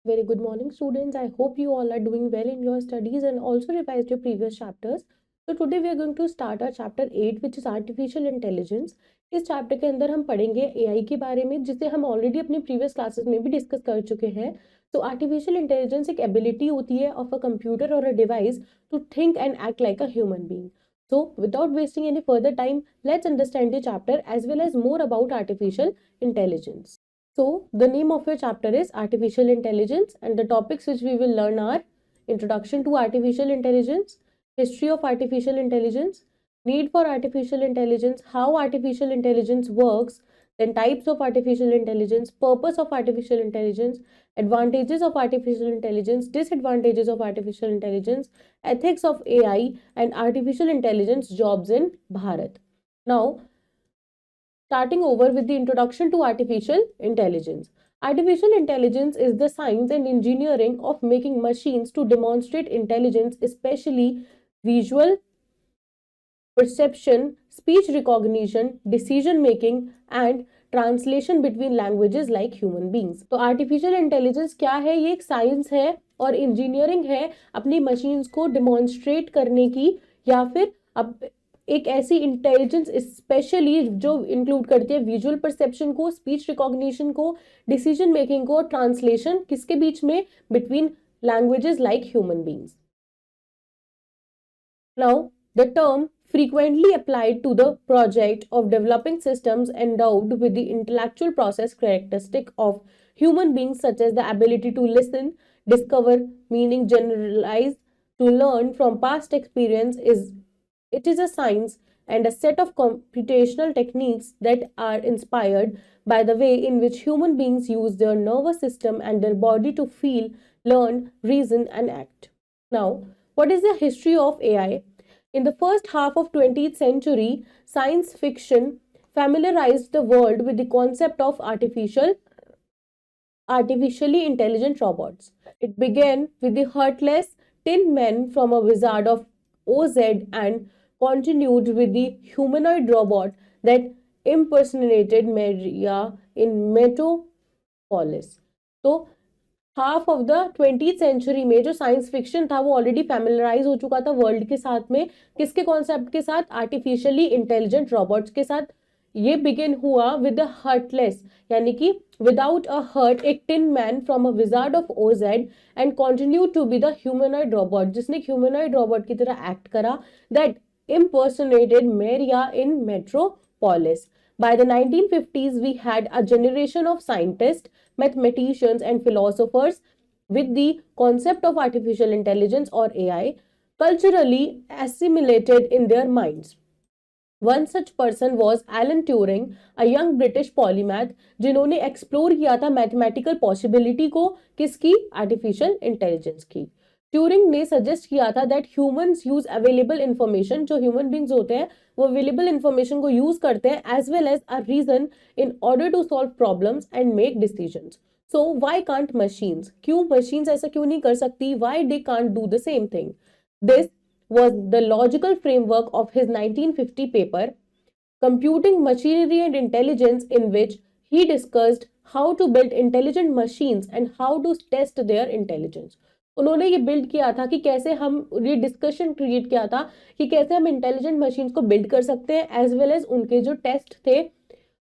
Very good morning, students. I hope you all are doing well in your studies and also revised your previous chapters. So today we are going to start our chapter 8, which is artificial intelligence. इस chapter के अंदर हम पढ़ेंगे AI के बारे में, जिसे हम ऑलरेडी अपनी प्रीवियस क्लासेस में भी डिस्कस कर चुके हैं. तो आर्टिफिशियल इंटेलिजेंस एक एबिलिटी होती है ऑफ अ कंप्यूटर और a device to think and act like a human being. So without wasting any further time, let's understand the chapter as well as more about artificial intelligence. So, the name of your chapter is Artificial Intelligence, and the topics which we will learn are Introduction to Artificial Intelligence, History of Artificial Intelligence, Need for Artificial Intelligence, How Artificial Intelligence Works, then Types of Artificial Intelligence, Purpose of Artificial Intelligence, Advantages of Artificial Intelligence, Disadvantages of Artificial Intelligence, Ethics of AI, and Artificial Intelligence Jobs in Bharat. Now, starting over with the introduction to artificial intelligence. Artificial intelligence is the science and engineering of making machines to demonstrate intelligence, especially visual perception, speech recognition, decision making, and translation between languages like human beings. तो artificial intelligence क्या है? ये एक science है और engineering है अपनी machines को डिमॉन्स्ट्रेट करने की, या फिर अब एक ऐसी इंटेलिजेंस स्पेशली जो इंक्लूड करती है विजुअल परसेप्शन को, स्पीच रिकॉग्निशन को, डिसीजन मेकिंग को, ट्रांसलेशन किसके बीच में? Between languages like human beings. Now the term frequently applied to the project of developing systems endowed with the intellectual process characteristic of human beings, such as the ability to listen, discover meaning, generalize, to learn from past experience. It is a science and a set of computational techniques that are inspired by the way in which human beings use their nervous system and their body to feel, learn, reason, and act. Now, what is the history of AI? In the first half of 20th century, science fiction familiarized the world with the concept of artificially intelligent robots. It began with the heartless Tin Men from a Wizard of Oz and continued with the humanoid robot that impersonated Maria in Metropolis. तो half of the 20th century में जो science fiction था वो already familiarise हो चुका था world के साथ में. किसके कॉन्सेप्ट के साथ? आर्टिफिशियली इंटेलिजेंट रॉबोट्स के साथ. ये बिगिन हुआ विद द हर्टलेस, यानी कि विदाउट अ हर्ट, एक tin man from a wizard of OZ and continue to be the humanoid robot, जिसने ह्यूमनॉइड रॉबोट की तरह एक्ट करा, that impersonated Maria in Metropolis. By the 1950s, we had a generation of scientists, mathematicians, and philosophers with the concept of artificial intelligence or AI culturally assimilated in their minds. One such person was Alan Turing, a young British polymath, जिन्होंने explore किया था mathematical possibility को. किसकी? Artificial intelligence की. Turing ने suggest किया था that humans use available information, जो ह्यूमन बींग्स होते हैं वो अवेलेबल इंफॉर्मेशन को यूज करते हैं as well as a reason in order to solve problems and make decisions. So why can't machines? क्यों मशीन्स ऐसा क्यों नहीं कर सकती? Why they can't do the same thing? This was the logical framework of his 1950 paper, Computing Machinery and Intelligence, in which he discussed how to build intelligent machines and how to test their intelligence. उन्होंने ये build किया था कि कैसे हम, ये discussion create किया था कि कैसे हम इंटेलिजेंट मशीन्स को बिल्ड कर सकते हैं एज वेल एज उनके जो टेस्ट थे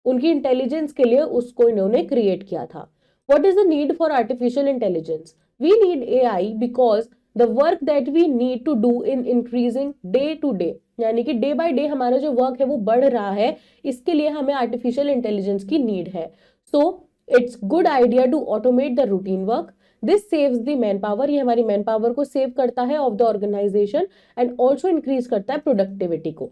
उनकी इंटेलिजेंस के लिए, उसको इन्होंने क्रिएट किया था. What is the need for artificial intelligence? We need AI because the work that we need to do in increasing day to day, यानी कि डे बाय डे हमारा जो वर्क है वो बढ़ रहा है, इसके लिए हमें आर्टिफिशियल इंटेलिजेंस की नीड है. So it's good idea to automate the routine work. This saves the man power, ये हमारी मैन पावर को सेव करता है of the organisation and also increase करता है प्रोडक्टिविटी को.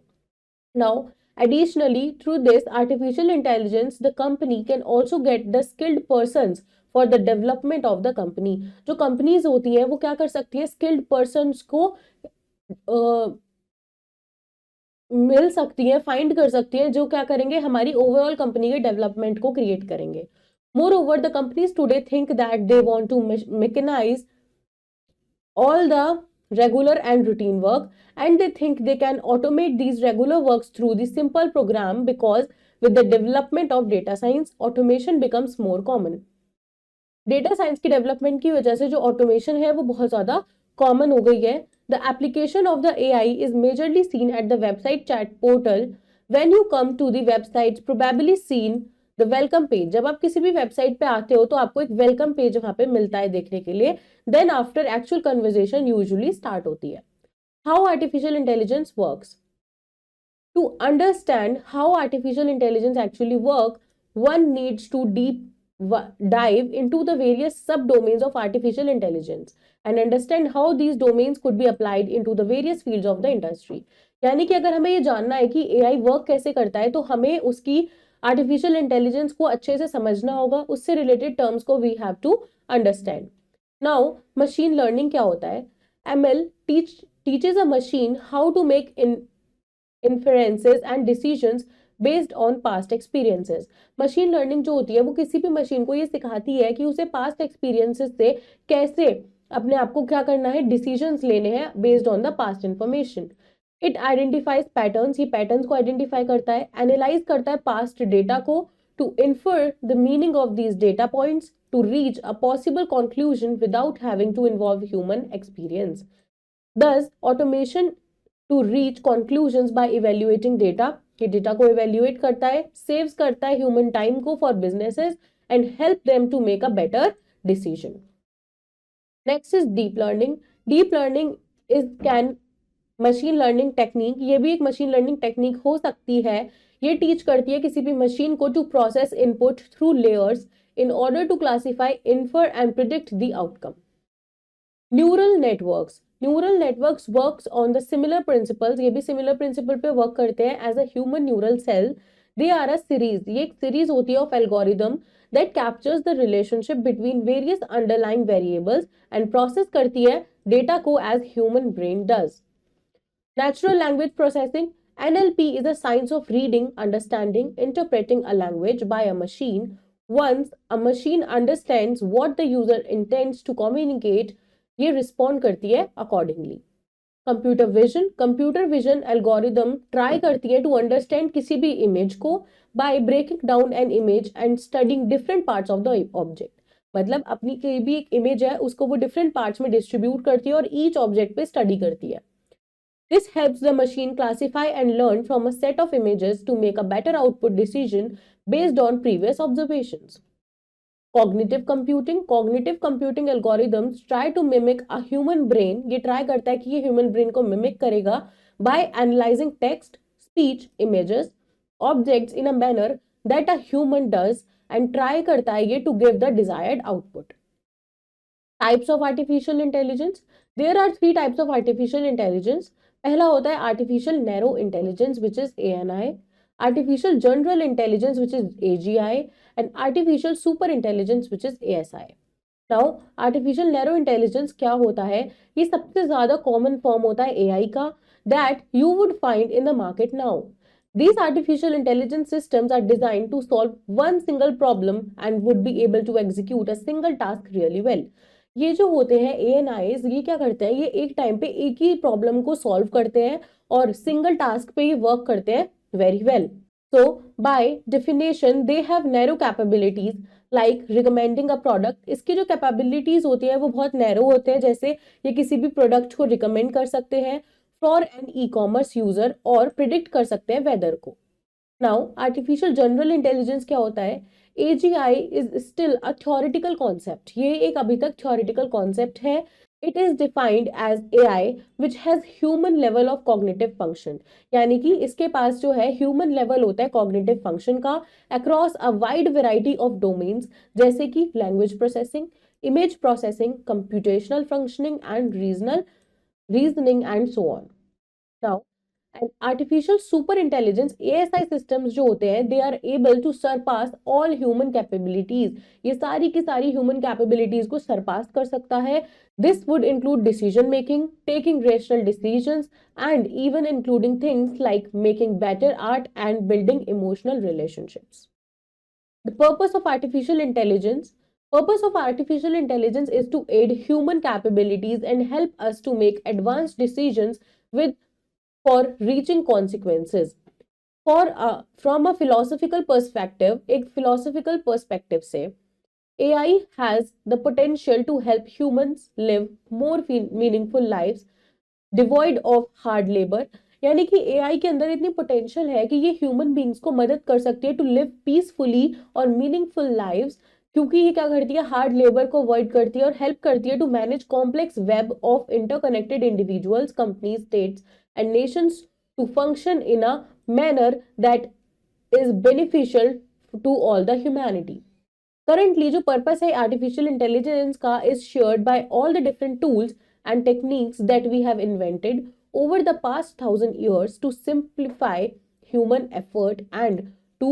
Now additionally, through this artificial intelligence, the company can also get the skilled persons for the development of the company. जो companies होती हैं वो क्या कर सकती है? स्किल्ड पर्सन्स को मिल सकती है, फाइंड कर सकती है, जो क्या करेंगे? हमारी ओवरऑल कंपनी के डेवलपमेंट को क्रिएट करेंगे. Moreover, the companies today think that they want to mechanise all the regular and routine work, and they think they can automate these regular works through the simple program, because with the development of data science automation becomes more common. Data science की development की वजह से जो automation है वो बहुत ज्यादा common हो गई है. The application of the AI is majorly seen at the website chat portal. When you come to the website probably seen the welcome page. जब आप किसी भी वेबसाइट पे आते हो तो आपको एक वेलकम पेज वहां पे मिलता है देखने के लिए. Then after actual conversation usually start होती है. How artificial intelligence works. To understand how artificial intelligence actually work, one needs to dive into the various subdomains of artificial intelligence and understand how these domains could be applied into the various fields of the industry. यानी कि अगर हमें ये जानना है कि AI work कैसे करता है तो हमें उसकी आर्टिफिशियल इंटेलिजेंस को अच्छे से समझना होगा, उससे रिलेटेड टर्म्स को we have to understand. Now machine learning क्या होता है. ML teaches a machine how to make inferences and decisions based on past experiences. Machine learning जो होती है वो किसी भी मशीन को ये सिखाती है कि उसे पास्ट एक्सपीरियंसेस से कैसे अपने आप को क्या करना है, डिसीजंस लेने हैं based on the past information. It identifies patterns, ये पैटर्न्स को आइडेंटिफाई करता है, एनालाइज करता है पास्ट डेटा को to infer the meaning of these data points to reach a possible conclusion without having to involve human experience. Thus, automation to reach conclusions by evaluating data. ये data को evaluate करता है, saves करता है human time को for businesses and help them to make a better decision. Next is deep learning. Deep learning is can machine learning technique. ये भी एक machine learning technique हो सकती है. ये teach करती है किसी भी machine को to process input through layers in order to classify, infer and predict the outcome. Neural networks works on the similar principles. ये भी सिमिलर प्रिंसिपल पे वर्क करते हैं as a human neural cell. They are a series. ये एक series होती है of algorithm that captures the relationship between various underlying variables and process करती है डेटा को as human brain does. Natural language processing. NLP is a science of reading, understanding, interpreting a language by a machine. Once a machine understands what the user intends to communicate, ये respond करती है accordingly. Computer vision algorithm try करती है to understand किसी भी image को by breaking down an image and studying different parts of the object. मतलब अपनी कोई भी एक इमेज है उसको वो डिफरेंट पार्ट्स में डिस्ट्रीब्यूट करती है और ईच ऑब्जेक्ट पे स्टडी करती है. This helps the machine classify and learn from a set of images to make a better output decision based on previous observations. Cognitive computing algorithms try to mimic a human brain. ये try करता है कि ये human brain को mimic करेगा by analysing text, speech, images, objects in a manner that a human does and try करता है ये to give the desired output. Types of artificial intelligence. There are 3 types of artificial intelligence. पहला होता है artificial narrow intelligence which is ANI, artificial general intelligence which is AGI, and artificial super intelligence which is ASI. Now artificial narrow intelligence क्या होता है. ये सबसे ज्यादा common form होता है AI का that you would find in the market now. These artificial intelligence systems are designed to solve one single problem and would be able to execute a single task really well. ये जो होते हैं ANIs, ये क्या करते हैं, ये एक टाइम पे एक ही प्रॉब्लम को सॉल्व करते हैं और सिंगल टास्क पे ये वर्क करते हैं very well. So by definition they have narrow capabilities like recommending a product. इसकी जो capabilities होती है वो बहुत narrow होते हैं. जैसे ये किसी भी product को recommend कर सकते हैं for an e-commerce user और predict कर सकते हैं weather को. Now artificial general intelligence क्या होता है. AGI is still a theoretical concept. ये एक अभी तक theoretical concept है. It is defined as AI which has human level of cognitive function. यानी कि इसके पास जो है human level होता है cognitive function का across a wide variety of domains जैसे कि language processing, image processing, computational functioning and reasoning and so on. Now and artificial super intelligence ASI systems जो होते हैं they are able to surpass all human capabilities. ये सारी की सारी human capabilities को surpass कर सकता है. This would include decision making, taking rational decisions and even including things like making better art and building emotional relationships. The purpose of artificial intelligence. Purpose of artificial intelligence is to aid human capabilities and help us to make advanced decisions with for reaching consequences. From a philosophical perspective, एक philosophical perspective से AI has the potential to help humans live more meaningful lives devoid of hard labour. यानी कि AI के अंदर इतनी potential है कि ये ह्यूमन बींग्स को मदद कर सकती है टू लिव पीसफुली और मीनिंगफुल लाइव्स, क्योंकि ये क्या करती है, हार्ड लेबर को अवॉइड करती है और हेल्प करती है to manage complex web of interconnected individuals, companies, states and nations to function in a manner that is beneficial to all the humanity. Currently जो पर्पस है आर्टिफिशियल इंटेलिजेंस का is shared by all the different tools and techniques that we have invented over the past 1,000 years to simplify human effort and to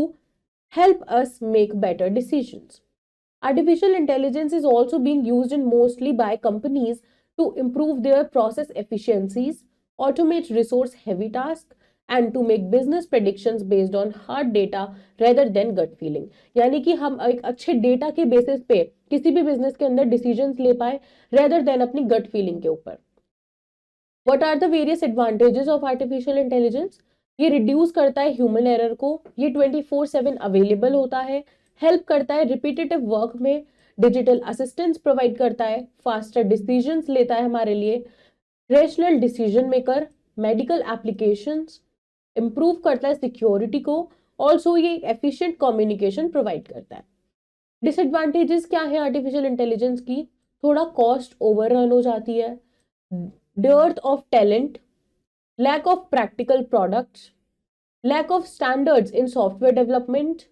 help us make better decisions. Artificial intelligence is also being used in mostly by companies to improve their process efficiencies, automate resource heavy tasks, and to make business predictions based on hard data rather than gut feeling। यानी कि हम एक अच्छे data के basis पे किसी भी business के अंदर डिसीजंस ले पाए rather than अपनी गट फीलिंग के ऊपर। What are the various advantages of artificial intelligence? ये रिड्यूस करता है ह्यूमन एरर को, ये 24/7 अवेलेबल होता है, हेल्प करता है रिपीटेटिव वर्क में, डिजिटल असिस्टेंस प्रोवाइड करता है, फास्टर डिसीजंस लेता है हमारे लिए, rational decision maker, medical applications, improve करता है सिक्योरिटी को, ऑल्सो ये एफिशिएंट कम्युनिकेशन प्रोवाइड करता है। डिसएडवांटेजेस क्या है आर्टिफिशियल इंटेलिजेंस की? थोड़ा कॉस्ट ओवररन हो जाती है, dearth of talent, lack of practical products, lack of standards in software development,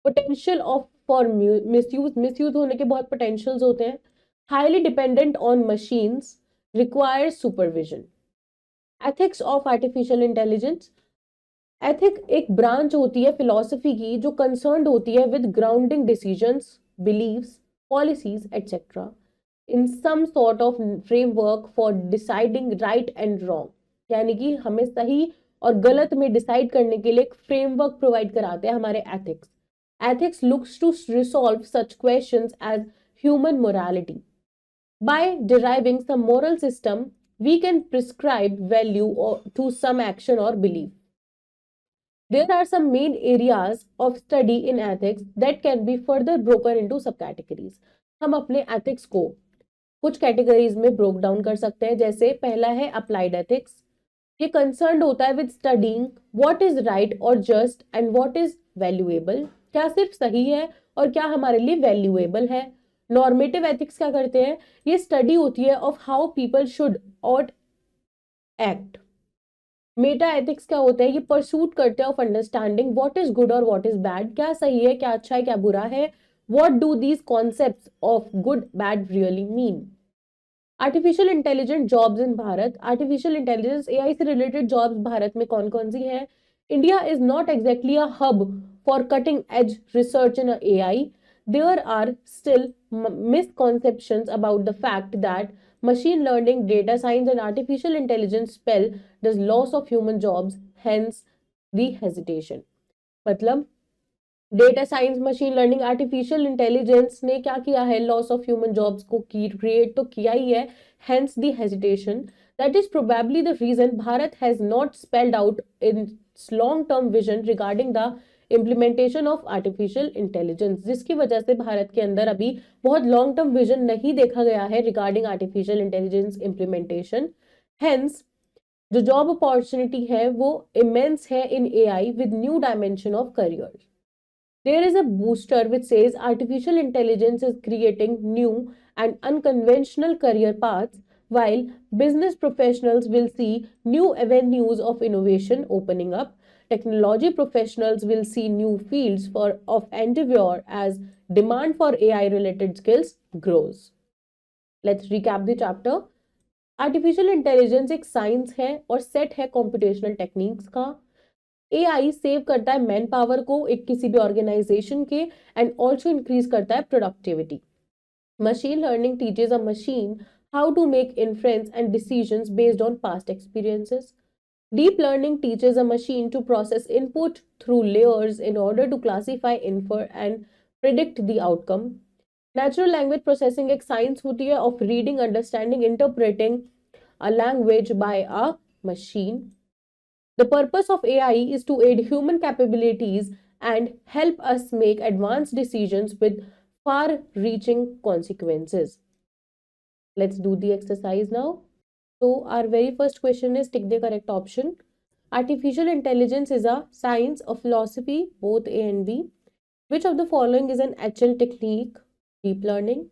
potential of for misuse होने के बहुत potentials होते हैं, highly dependent on machines, requires supervision। ethics of artificial intelligence, ethic एक branch होती है फिलॉसफी की जो कंसर्न्ड होती है with grounding decisions, beliefs, policies etcetera in some sort of framework for deciding right and wrong. यानी कि हमें सही और गलत में डिसाइड करने के लिए एक फ्रेमवर्क प्रोवाइड कराते हैं हमारे ethics. Ethics looks to resolve such questions as human morality. By deriving some moral system we can prescribe value to some action और belief. There are some main areas of study in ethics that can be further broken into subcategories। हम अपने ethics को कुछ categories में broke down कर सकते हैं। जैसे पहला है applied ethics। ये concerned होता है with studying what is right or just and what is valuable। क्या सिर्फ सही है और क्या हमारे लिए valuable है। Normative ethics क्या करते हैं? ये study होती है of how people should ought act। Meta ethics क्या होता है? ये परसूट करते हैं of understanding what is good और व्हाट इज बैड, क्या सही है, क्या अच्छा है, क्या बुरा है। What do these concepts of good bad really mean. Artificial intelligent jobs in Bharat. Artificial intelligence AI से रिलेटेड जॉब्स भारत में कौन कौन सी है? India is not exactly a hub for cutting edge research in AI. There are still misconceptions about the fact that machine learning, data science, and artificial intelligence spell the loss of human jobs, hence the hesitation। मतलब data science, machine learning, artificial intelligence ने क्या किया है? Loss of human jobs को create तो किया ही है, hence the hesitation। That is probably the reason Bharat has not spelled out its long-term vision regarding the implementation of artificial intelligence, जिसकी वजह से भारत के अंदर अभी बहुत लॉन्ग टर्म विजन नहीं देखा गया है regarding artificial intelligence implementation. Hence जो जॉब अपॉर्चुनिटी है वो इमेंस है in AI with new dimension of career. There is a booster which says artificial intelligence is creating new and unconventional career paths, while business professionals will see new avenues of innovation opening up. Technology professionals will see new fields of endeavor as demand for AI related skills grows। Let's recap the chapter। Artificial intelligence एक science है और set है computational techniques का। AI save करता है man power को एक किसी भी ऑर्गेनाइजेशन के एंड ऑल्सो इंक्रीज करता है productivity. Machine learning teaches a machine how to make inference and decisions based on past experiences. Deep learning teaches a machine to process input through layers in order to classify, infer, and predict the outcome। Natural language processing एक science होती है of reading, understanding, interpreting a language by a machine। The purpose of AI is to aid human capabilities and help us make advanced decisions with far-reaching consequences. Let's do the exercise now. So our very first question is tick the correct option. Artificial intelligence is a science of philosophy, both A and B. Which of the following is an HL technique? Deep learning.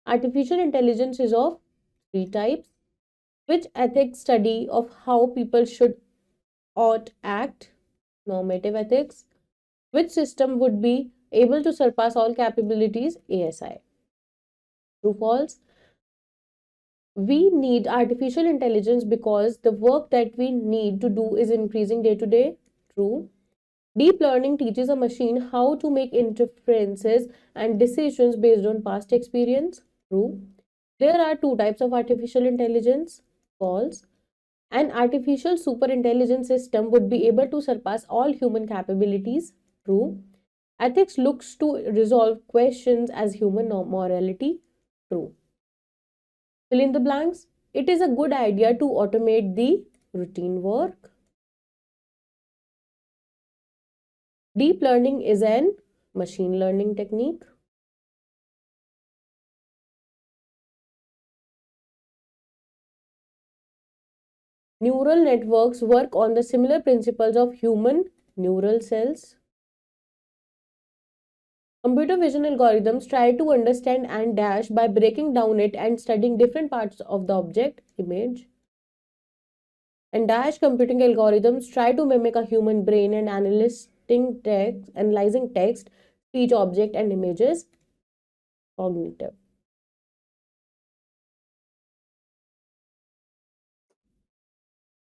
Artificial intelligence is of three types. Which ethics study of how people should ought act? Normative ethics. Which system would be able to surpass all capabilities? ASI. True, false. We need artificial intelligence because the work that we need to do is increasing day to day. True. Deep learning teaches a machine how to make inferences and decisions based on past experience. True. There are two types of artificial intelligence. False. An artificial superintelligence system would be able to surpass all human capabilities. True. Ethics looks to resolve questions as human morality. True. Fill in the blanks. It is a good idea to automate the routine work. Deep learning is an machine learning technique. Neural networks work on the similar principles of human neural cells. Computer vision algorithms try to understand and dash by breaking down it and studying different parts of the object image. And dash computing algorithms try to mimic a human brain and analyzing text, speech, object, and images. Cognitive.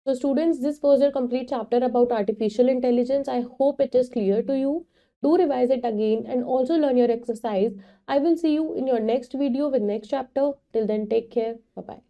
So students, this was a complete chapter about artificial intelligence. I hope it is clear to you. Do revise it again and also learn your exercise. I will see you in your next video with next chapter. Till then, take care. Bye-bye.